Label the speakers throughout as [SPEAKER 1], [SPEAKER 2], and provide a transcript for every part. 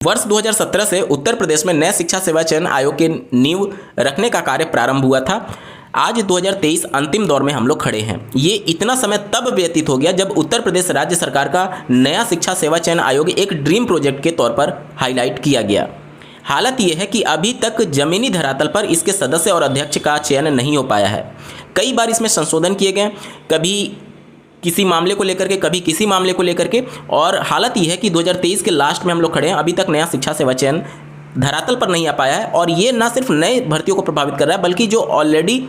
[SPEAKER 1] वर्ष 2017 से उत्तर प्रदेश में नए शिक्षा सेवा चयन आयोग के नींव रखने का कार्य प्रारंभ हुआ था। आज 2023 अंतिम दौर में हम लोग खड़े हैं। ये इतना समय तब व्यतीत हो गया जब उत्तर प्रदेश राज्य सरकार का नया शिक्षा सेवा चयन आयोग एक ड्रीम प्रोजेक्ट के तौर पर हाईलाइट किया गया। हालत ये है कि अभी तक जमीनी धरातल पर इसके सदस्य और अध्यक्ष का चयन नहीं हो पाया है। कई बार इसमें संशोधन किए गए, कभी किसी मामले को लेकर के, कभी किसी मामले को लेकर के, और हालत यह है कि 2023 के लास्ट में हम लोग खड़े हैं। अभी तक नया शिक्षा सेवा चयन धरातल पर नहीं आ पाया है और ये ना सिर्फ नए भर्तियों को प्रभावित कर रहा है, बल्कि जो ऑलरेडी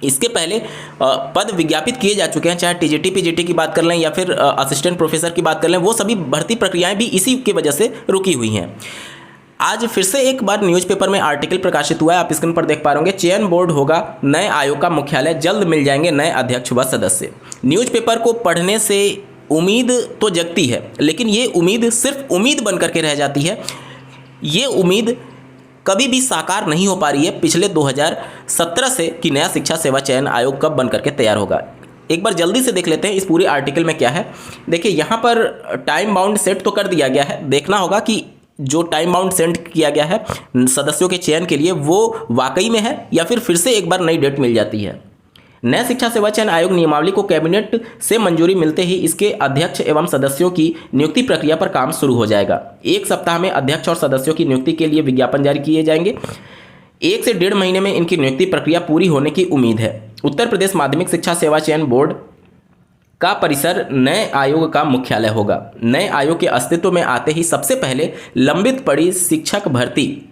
[SPEAKER 1] इसके पहले पद विज्ञापित किए जा चुके हैं, चाहे टीजीटी पीजीटी की बात कर लें या फिर असिस्टेंट प्रोफेसर की बात कर लें, वो सभी भर्ती प्रक्रियाएं भी इसी की वजह से रुकी हुई हैं। आज फिर से एक बार न्यूज़पेपर में आर्टिकल प्रकाशित हुआ है, आप स्क्रीन पर देख पा रहे होंगे। चयन बोर्ड होगा नए आयोग का मुख्यालय, जल्द मिल जाएंगे नए अध्यक्ष व सदस्य। न्यूज़पेपर को पढ़ने से उम्मीद तो जगती है, लेकिन ये उम्मीद सिर्फ उम्मीद बन करके रह जाती है। ये उम्मीद कभी भी साकार नहीं हो पा रही है पिछले 2017 से कि नया शिक्षा सेवा चयन आयोग कब बन करके तैयार होगा। एक बार जल्दी से देख लेते हैं इस पूरे आर्टिकल में क्या है। देखिए, यहाँ पर टाइम बाउंड सेट तो कर दिया गया है। देखना होगा कि जो टाइम बाउंड सेट किया गया है सदस्यों के चयन के लिए, वो वाकई में है या फिर से एक बार नई डेट मिल जाती है। नया शिक्षा सेवा चयन आयोग नियमावली को कैबिनेट से मंजूरी मिलते ही इसके अध्यक्ष एवं सदस्यों की नियुक्ति प्रक्रिया पर काम शुरू हो जाएगा। एक सप्ताह में अध्यक्ष और सदस्यों की नियुक्ति के लिए विज्ञापन जारी किए जाएंगे। 1 से 1.5 महीने में इनकी नियुक्ति प्रक्रिया पूरी होने की उम्मीद है। उत्तर प्रदेश माध्यमिक शिक्षा सेवा चयन बोर्ड का परिसर नए आयोग का मुख्यालय होगा। नए आयोग के अस्तित्व में आते ही सबसे पहले लंबित पड़ी शिक्षक भर्ती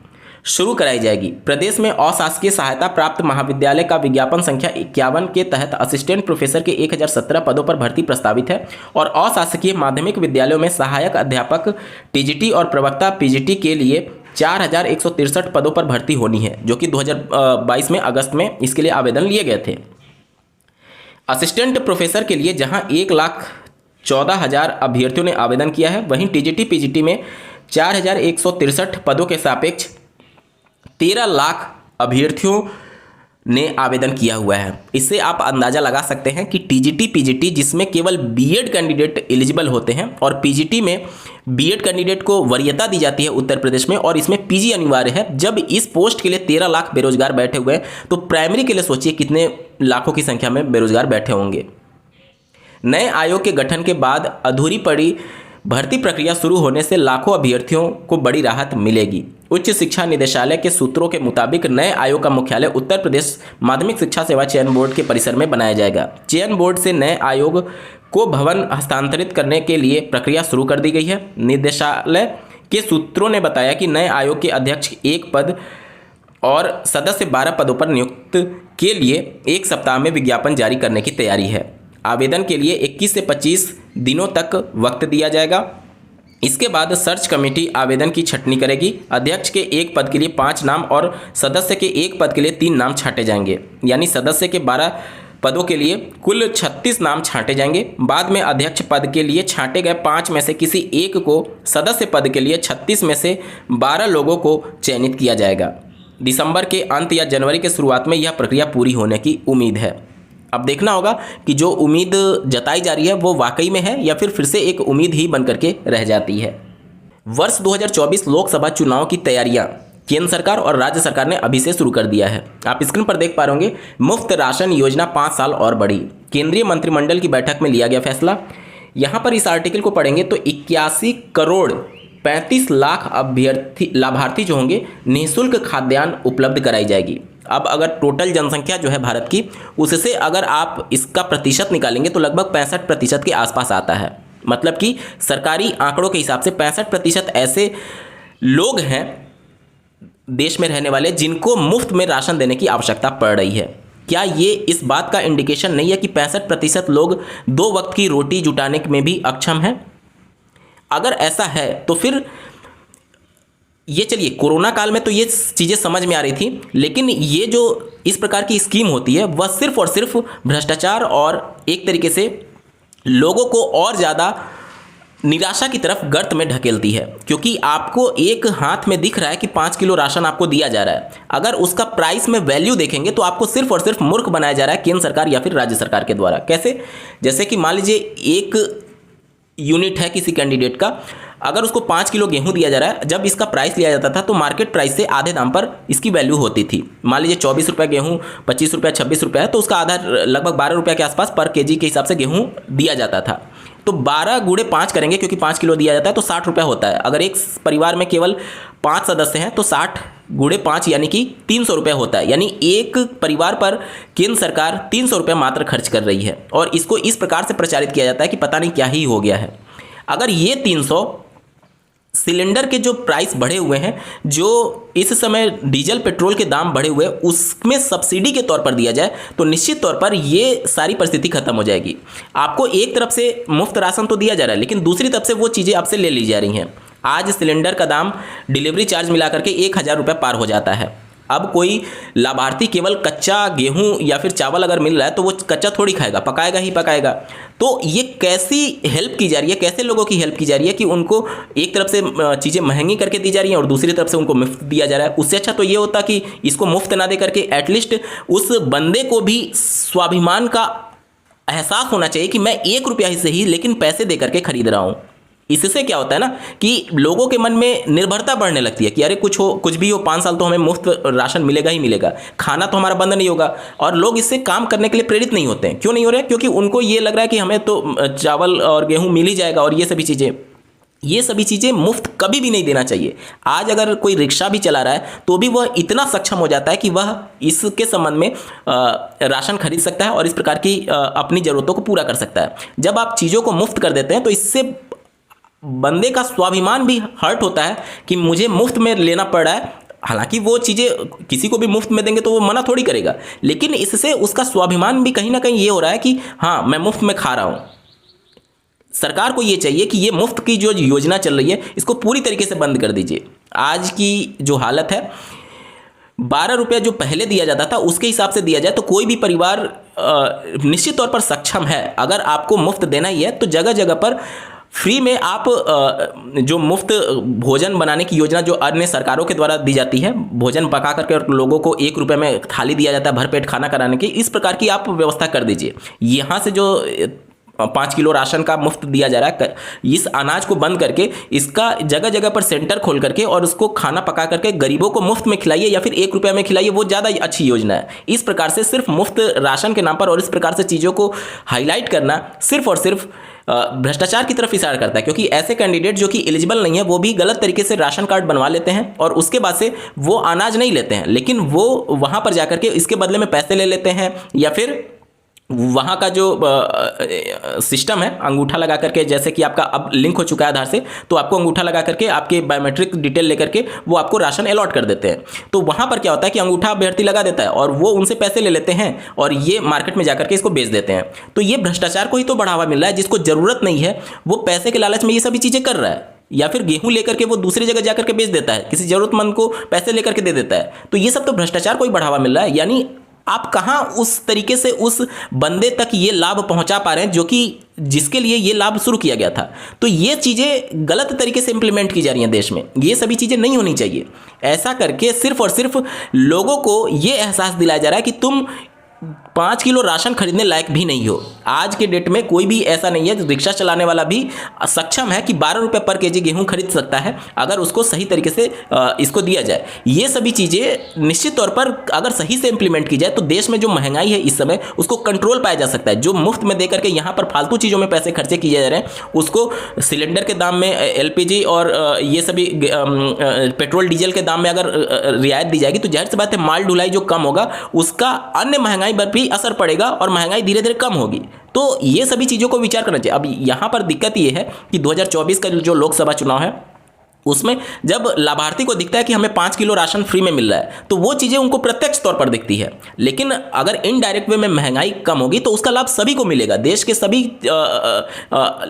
[SPEAKER 1] शुरू कराई जाएगी। प्रदेश में अशासकीय सहायता प्राप्त महाविद्यालय का विज्ञापन संख्या 51 के तहत असिस्टेंट प्रोफेसर के 1017 पदों पर भर्ती प्रस्तावित है और अशासकीय माध्यमिक विद्यालयों में सहायक अध्यापक टीजीटी और प्रवक्ता पीजीटी के लिए 4163 पदों पर भर्ती होनी है, जो कि 2022 में अगस्त में इसके लिए आवेदन लिए गए थे। असिस्टेंट प्रोफेसर के लिए जहां 1,14,000 अभ्यर्थियों ने आवेदन किया है, वहीं टीजीटी पीजीटी में 4,163 पदों के सापेक्ष 13 लाख अभ्यर्थियों ने आवेदन किया हुआ है। इससे आप अंदाज़ा लगा सकते हैं कि टीजीटी पीजीटी जिसमें केवल बीएड कैंडिडेट एलिजिबल होते हैं और पीजीटी में बीएड कैंडिडेट को वरीयता दी जाती है उत्तर प्रदेश में, और इसमें पीजी अनिवार्य है। जब इस पोस्ट के लिए 13 लाख बेरोजगार बैठे हुए हैं, तो प्राइमरी के लिए सोचिए कितने लाखों की संख्या में बेरोजगार बैठे होंगे। नए आयोग के गठन के बाद अधूरी पड़ी भर्ती प्रक्रिया शुरू होने से लाखों अभ्यर्थियों को बड़ी राहत मिलेगी। उच्च शिक्षा निदेशालय के सूत्रों के मुताबिक नए आयोग का मुख्यालय उत्तर प्रदेश माध्यमिक शिक्षा सेवा चयन बोर्ड के परिसर में बनाया जाएगा। चयन बोर्ड से नए आयोग को भवन हस्तांतरित करने के लिए प्रक्रिया शुरू कर दी गई है। निदेशालय के सूत्रों ने बताया कि नए आयोग के अध्यक्ष 1 पद और सदस्य 12 पदों पर नियुक्त के लिए 1 सप्ताह में विज्ञापन जारी करने की तैयारी है। आवेदन के लिए 21 से 25 दिनों तक वक्त दिया जाएगा। इसके बाद सर्च कमेटी आवेदन की छंटनी करेगी। अध्यक्ष के 1 पद के लिए 5 नाम और सदस्य के 1 पद के लिए 3 नाम छांटे जाएंगे, यानी सदस्य के 12 पदों के लिए कुल 36 नाम छांटे जाएंगे। बाद में अध्यक्ष पद के लिए छांटे गए 5 में से किसी एक को, सदस्य पद के लिए 36 में से 12 लोगों को चयनित किया जाएगा। दिसंबर के अंत या जनवरी के शुरुआत में यह प्रक्रिया पूरी होने की उम्मीद है। अब देखना होगा कि जो उम्मीद जताई जा रही है वो वाकई में है या फिर से एक उम्मीद ही बन करके रह जाती है। वर्ष 2024 लोकसभा चुनाव की तैयारियां केंद्र सरकार और राज्य सरकार ने अभी से शुरू कर दिया है। आप स्क्रीन पर देख पा रहे होंगे, मुफ्त राशन योजना 5 साल और बढ़ी। केंद्रीय मंत्रिमंडल की बैठक में लिया गया फैसला। यहाँ पर इस आर्टिकल को पढ़ेंगे तो 81 करोड़ 35 लाख लाभार्थी जो होंगे निःशुल्क खाद्यान्न उपलब्ध कराई जाएगी। अब अगर टोटल जनसंख्या जो है भारत की, उससे अगर आप इसका प्रतिशत निकालेंगे तो लगभग 65% के आसपास आता है। मतलब कि सरकारी आंकड़ों के हिसाब से 65% ऐसे लोग हैं देश में रहने वाले जिनको मुफ्त में राशन देने की आवश्यकता पड़ रही है। क्या ये इस बात का इंडिकेशन नहीं है कि 65% लोग 2 वक्त की रोटी जुटाने में भी अक्षम हैं? अगर ऐसा है तो फिर ये चलिए, कोरोना काल में तो ये चीज़ें समझ में आ रही थी, लेकिन ये जो इस प्रकार की स्कीम होती है वह सिर्फ और सिर्फ भ्रष्टाचार और एक तरीके से लोगों को और ज़्यादा निराशा की तरफ गर्त में ढकेलती है। क्योंकि आपको एक हाथ में दिख रहा है कि 5 किलो राशन आपको दिया जा रहा है, अगर उसका प्राइस में वैल्यू देखेंगे तो आपको सिर्फ और सिर्फ मूर्ख बनाया जा रहा है केंद्र सरकार या फिर राज्य सरकार के द्वारा। कैसे? जैसे कि मान लीजिए एक यूनिट है किसी कैंडिडेट का, अगर उसको 5 किलो गेहूं दिया जा रहा है, जब इसका प्राइस लिया जाता था तो मार्केट प्राइस से आधे दाम पर इसकी वैल्यू होती थी। मान लीजिए 24 रुपये गेहूँ, 25 रुपये, 26 रुपये है, तो उसका आधा लगभग 12 रुपये के आसपास पर केजी के हिसाब से गेहूँ दिया जाता था। तो 12 गुणे 5 करेंगे, क्योंकि 5 किलो दिया जाता है तो 60 रुपये होता है। अगर एक परिवार में केवल 5 सदस्य हैं तो 60 गुणे 5 यानी कि 300 रुपये होता है। यानी एक परिवार पर केंद्र सरकार 300 रुपये मात्र खर्च कर रही है, और इसको इस प्रकार से प्रचारित किया जाता है कि पता नहीं क्या ही हो गया है। अगर ये 300 सिलेंडर के जो प्राइस बढ़े हुए हैं, जो इस समय डीजल पेट्रोल के दाम बढ़े हुए, उसमें सब्सिडी के तौर पर दिया जाए तो निश्चित तौर पर ये सारी परिस्थिति खत्म हो जाएगी। आपको एक तरफ से मुफ्त राशन तो दिया जा रहा है, लेकिन दूसरी तरफ से वो चीज़ें आपसे ले ली जा रही हैं। आज सिलेंडर का दाम डिलीवरी चार्ज मिला करके 1000 रुपये पार हो जाता है। अब कोई लाभार्थी केवल कच्चा गेहूं या फिर चावल अगर मिल रहा है तो वो कच्चा थोड़ी खाएगा, पकाएगा ही पकाएगा। तो ये कैसी हेल्प की जा रही है, कैसे लोगों की हेल्प की जा रही है कि उनको एक तरफ से चीज़ें महंगी करके दी जा रही हैं और दूसरी तरफ से उनको मुफ्त दिया जा रहा है। उससे अच्छा तो ये होता कि इसको मुफ्त ना दे करके एटलीस्ट उस बंदे को भी स्वाभिमान का एहसास होना चाहिए कि मैं 1 रुपया ही सही लेकिन पैसे दे करके खरीद रहा हूँ। इससे क्या होता है ना कि लोगों के मन में निर्भरता बढ़ने लगती है कि अरे कुछ हो कुछ भी हो, 5 साल तो हमें मुफ्त राशन मिलेगा ही मिलेगा, खाना तो हमारा बंद नहीं होगा। और लोग इससे काम करने के लिए प्रेरित नहीं होते हैं। क्यों नहीं हो रहे? क्योंकि उनको ये लग रहा है कि हमें तो चावल और गेहूं मिल ही जाएगा, और ये सभी चीज़ें मुफ्त कभी भी नहीं देना चाहिए। आज अगर कोई रिक्शा भी चला रहा है तो भी वह इतना सक्षम हो जाता है कि वह इसके संबंध में राशन खरीद सकता है और इस प्रकार की अपनी ज़रूरतों को पूरा कर सकता है। जब आप चीज़ों को मुफ्त कर देते हैं तो इससे बंदे का स्वाभिमान भी हर्ट होता है कि मुझे मुफ्त में लेना पड़ रहा है। हालांकि वो चीज़ें किसी को भी मुफ्त में देंगे तो वो मना थोड़ी करेगा, लेकिन इससे उसका स्वाभिमान भी कहीं ना कहीं ये हो रहा है कि हाँ मैं मुफ्त में खा रहा हूँ। सरकार को ये चाहिए कि ये मुफ्त की जो योजना चल रही है इसको पूरी तरीके से बंद कर दीजिए। आज की जो हालत है, 12 रुपये जो पहले दिया जाता था उसके हिसाब से दिया जाए तो कोई भी परिवार निश्चित तौर पर सक्षम है। अगर आपको मुफ्त देना ही है तो जगह जगह पर फ्री में आप जो मुफ्त भोजन बनाने की योजना जो अन्य सरकारों के द्वारा दी जाती है, भोजन पका करके और लोगों को 1 रुपये में थाली दिया जाता है भरपेट खाना कराने की, इस प्रकार की आप व्यवस्था कर दीजिए। यहाँ से जो 5 किलो राशन का मुफ्त दिया जा रहा है, इस अनाज को बंद करके इसका जगह जगह पर सेंटर खोल करके और उसको खाना पका करके गरीबों को मुफ्त में खिलाइए या फिर 1 रुपये में खिलाइए, वो ज़्यादा अच्छी योजना है। इस प्रकार से सिर्फ मुफ्त राशन के नाम पर और इस प्रकार से चीज़ों को हाईलाइट करना सिर्फ और सिर्फ भ्रष्टाचार की तरफ इशारा करता है, क्योंकि ऐसे कैंडिडेट जो कि एलिजिबल नहीं है वो भी गलत तरीके से राशन कार्ड बनवा लेते हैं और उसके बाद से वो अनाज नहीं लेते हैं, लेकिन वो वहाँ पर जाकर के इसके बदले में पैसे ले लेते हैं या फिर वहाँ का जो सिस्टम है अंगूठा लगा करके, जैसे कि आपका अब लिंक हो चुका है आधार से, तो आपको अंगूठा लगा करके आपके बायोमेट्रिक डिटेल लेकर के वो आपको राशन अलॉट कर देते हैं। तो वहाँ पर क्या होता है कि अंगूठा अभ्यर्थी लगा देता है और वो उनसे पैसे ले लेते हैं और ये मार्केट में जाकर के इसको बेच देते हैं। तो ये भ्रष्टाचार को ही तो बढ़ावा मिल रहा है। जिसको ज़रूरत नहीं है वो पैसे के लालच में ये सभी चीज़ें कर रहा है, या फिर गेहूं लेकर के वो दूसरी जगह जाकर के बेच देता है, किसी जरूरतमंद को पैसे लेकर के दे देता है। तो ये सब तो भ्रष्टाचार को ही बढ़ावा मिल रहा है। यानी आप कहाँ उस तरीके से उस बंदे तक ये लाभ पहुंचा पा रहे हैं जो कि जिसके लिए ये लाभ शुरू किया गया था। तो ये चीज़ें गलत तरीके से इंप्लीमेंट की जा रही हैं देश में। ये सभी चीज़ें नहीं होनी चाहिए। ऐसा करके सिर्फ और सिर्फ लोगों को ये एहसास दिलाया जा रहा है कि तुम 5 किलो राशन खरीदने लायक भी नहीं हो। आज के डेट में कोई भी ऐसा नहीं है, रिक्शा चलाने वाला भी सक्षम है कि 12 रुपये पर केजी गेहूं खरीद सकता है अगर उसको सही तरीके से इसको दिया जाए। ये सभी चीज़ें निश्चित तौर पर अगर सही से इंप्लीमेंट की जाए तो देश में जो महंगाई है इस समय उसको कंट्रोल पाया जा सकता है। जो मुफ्त में दे करके यहाँ पर फालतू चीज़ों में पैसे खर्चे किए जा रहे हैं उसको सिलेंडर के दाम में, LPG और ये सभी पेट्रोल डीजल के दाम में अगर रियायत दी जाएगी तो जाहिर सी बात है माल ढुलाई जो कम होगा उसका अन्य महंगाई पर भी असर पड़ेगा और महंगाई धीरे धीरे कम होगी। तो ये सभी चीज़ों को विचार करना चाहिए। अब यहाँ पर दिक्कत ये है कि 2024 का जो लोकसभा चुनाव है उसमें जब लाभार्थी को दिखता है कि हमें 5 किलो राशन फ्री में मिल रहा है तो वो चीज़ें उनको प्रत्यक्ष तौर पर दिखती है, लेकिन अगर इनडायरेक्ट वे में महंगाई कम होगी तो उसका लाभ सभी को मिलेगा, देश के सभी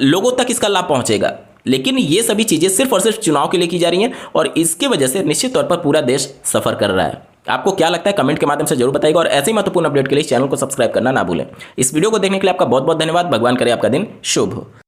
[SPEAKER 1] लोगों तक इसका लाभ पहुँचेगा। लेकिन ये सभी चीज़ें सिर्फ और सिर्फ चुनाव के लिए की जा रही हैं और इसकी वजह से निश्चित तौर पर पूरा देश सफ़र कर रहा है। आपको क्या लगता है कमेंट के माध्यम से जरूर बताइएगा और ऐसे ही महत्वपूर्ण अपडेट के लिए इस चैनल को सब्सक्राइब करना ना भूलें। इस वीडियो को देखने के लिए आपका बहुत बहुत धन्यवाद। भगवान करे आपका दिन शुभ हो।